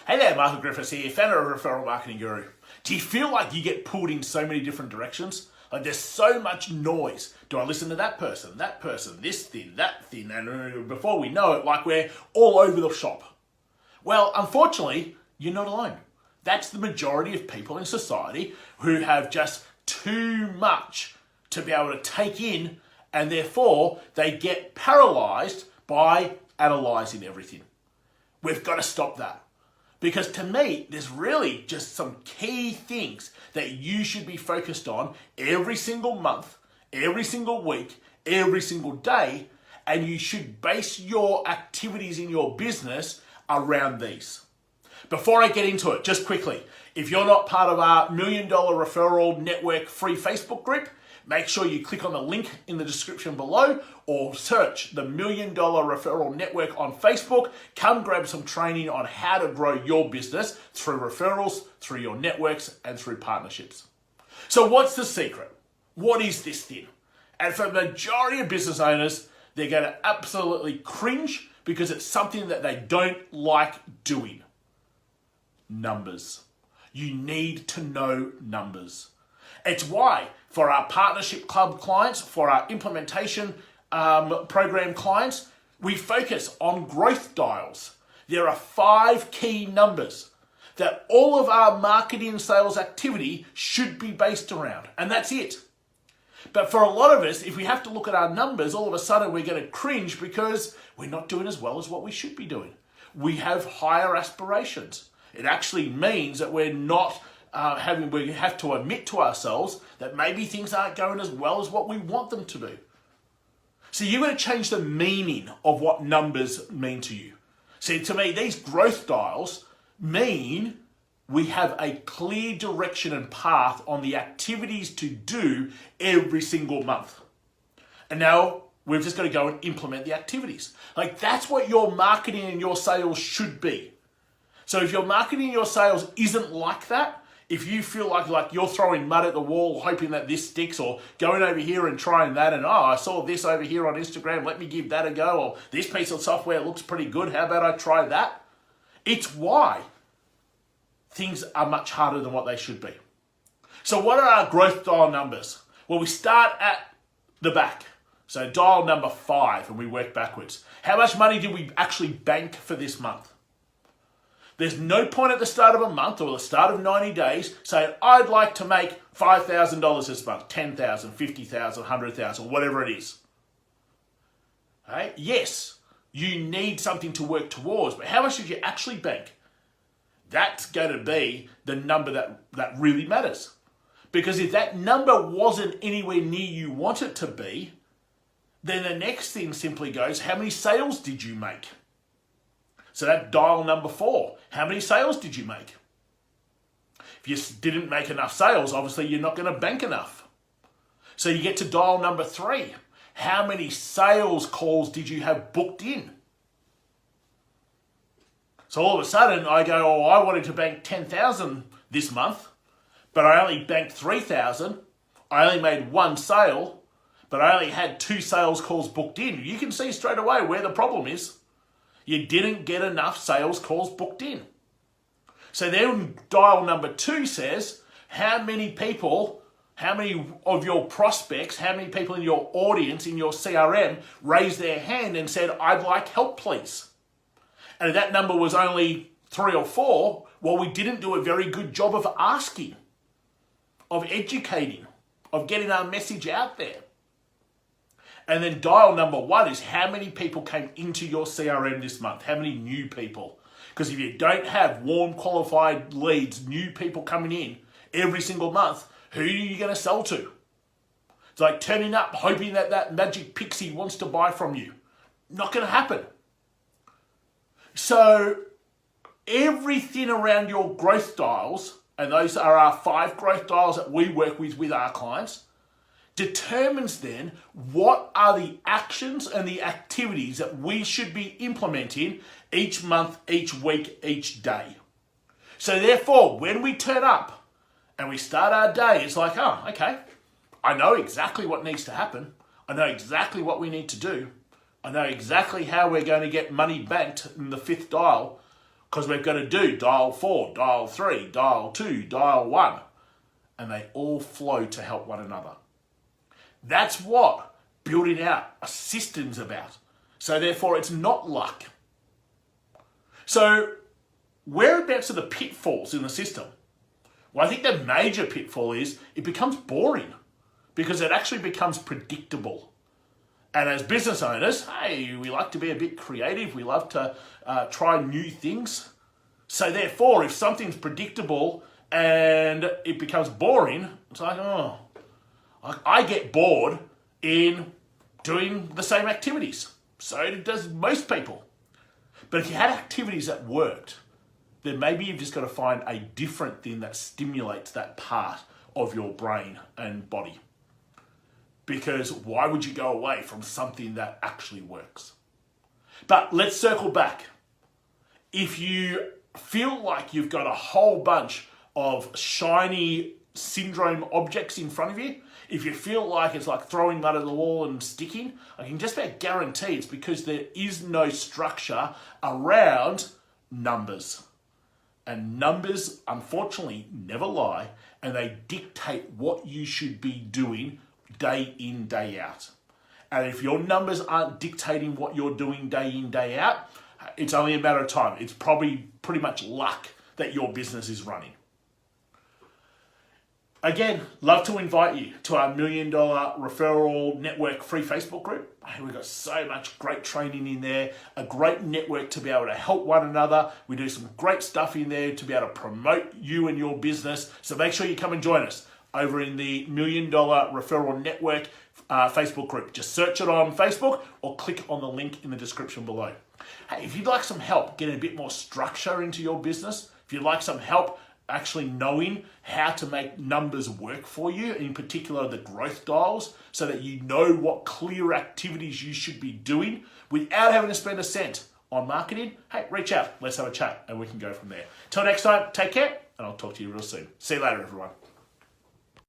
Hey there, Michael Griffiths here, founder of Referral Marketing Guru. Do you feel like you get pulled in so many different directions? Like there's so much noise. Do I listen to that person, this thing, that thing, and before we know it, like we're all over the shop. Well, unfortunately, you're not alone. That's the majority of people in society who have just too much to be able to take in, and therefore they get paralyzed by analyzing everything. We've got to stop that. Because to me, there's really just some key things that you should be focused on every single month, every single week, every single day, and you should base your activities in your business around these. Before I get into it, just quickly, if you're not part of our Million Dollar Referral Network free Facebook group, make sure you click on the link in the description below or search the Million Dollar Referral Network on Facebook. Come grab some training on how to grow your business through referrals, through your networks, and through partnerships. So what's the secret? What is this thing? And for the majority of business owners, they're going to absolutely cringe because it's something that they don't like doing. Numbers. You need to know numbers. It's why for our partnership club clients, for our implementation program clients, we focus on growth dials. There are 5 key numbers that all of our marketing and sales activity should be based around, and that's it. But for a lot of us, if we have to look at our numbers, all of a sudden we're going to cringe because we're not doing as well as what we should be doing. We have higher aspirations. It actually means that we're not we have to admit to ourselves that maybe things aren't going as well as what we want them to do. So you're going to change the meaning of what numbers mean to you. See, to me, these growth dials mean we have a clear direction and path on the activities to do every single month. And now we've just got to go and implement the activities. Like that's what your marketing and your sales should be. So if your marketing and your sales isn't like that, if you feel like you're throwing mud at the wall, hoping that this sticks, or going over here and trying that, and I saw this over here on Instagram, let me give that a go, or this piece of software looks pretty good, how about I try that? It's why things are much harder than what they should be. So what are our growth dial numbers? Well, we start at the back. So dial number 5, and we work backwards. How much money did we actually bank for this month? There's no point at the start of a month or the start of 90 days saying, I'd like to make $5,000 this month, $10,000, $50,000, $100,000, whatever it is. Okay? Yes, you need something to work towards, but how much did you actually bank? That's going to be the number that really matters. Because if that number wasn't anywhere near you want it to be, then the next thing simply goes, how many sales did you make? So that dial number 4, how many sales did you make? If you didn't make enough sales, obviously you're not going to bank enough. So you get to dial number 3, how many sales calls did you have booked in? So all of a sudden I go, oh, I wanted to bank 10,000 this month, but I only banked 3,000. I only made 1 sale, but I only had 2 sales calls booked in. You can see straight away where the problem is. You didn't get enough sales calls booked in. So then dial number 2 says, how many of your prospects, how many people in your audience, in your CRM, raised their hand and said, I'd like help, please? And if that number was only 3 or 4, well, we didn't do a very good job of asking, of educating, of getting our message out there. And then dial number 1 is how many people came into your CRM this month? How many new people? Because if you don't have warm, qualified leads, new people coming in every single month, who are you going to sell to? It's like turning up, hoping that magic pixie wants to buy from you. Not going to happen. So everything around your growth dials, and those are our 5 growth dials that we work with our clients, determines then what are the actions and the activities that we should be implementing each month, each week, each day. So therefore, when we turn up and we start our day, it's like, oh, okay, I know exactly what needs to happen. I know exactly what we need to do. I know exactly how we're going to get money banked in the 5th dial. Because we've got to do dial 4, dial 3, dial 2, dial 1. And they all flow to help one another. That's what building out a system's about. So therefore, it's not luck. So whereabouts are the pitfalls in the system? Well, I think the major pitfall is it becomes boring because it actually becomes predictable. And as business owners, hey, we like to be a bit creative. We love to try new things. So therefore, if something's predictable and it becomes boring, it's like, oh, I get bored in doing the same activities. So does most people. But if you had activities that worked, then maybe you've just got to find a different thing that stimulates that part of your brain and body. Because why would you go away from something that actually works? But let's circle back. If you feel like you've got a whole bunch of shiny syndrome objects in front of you, if you feel like it's like throwing mud at the wall and sticking, I can just about guarantee it's because there is no structure around numbers. And numbers, unfortunately, never lie, and they dictate what you should be doing day in, day out. And if your numbers aren't dictating what you're doing day in, day out, it's only a matter of time. It's probably pretty much luck that your business is running. Again, love to invite you to our $1 Million Referral Network free Facebook group. We've got so much great training in there, a great network to be able to help one another. We do some great stuff in there to be able to promote you and your business. So make sure you come and join us over in the $1 Million Referral Network Facebook group. Just search it on Facebook or click on the link in the description below. Hey, if you'd like some help getting a bit more structure into your business, if you'd like some help actually knowing how to make numbers work for you, in particular the growth dials, so that you know what clear activities you should be doing without having to spend a cent on marketing, hey, reach out, let's have a chat, and we can go from there. Till next time, take care, and I'll talk to you real soon. See you later, everyone.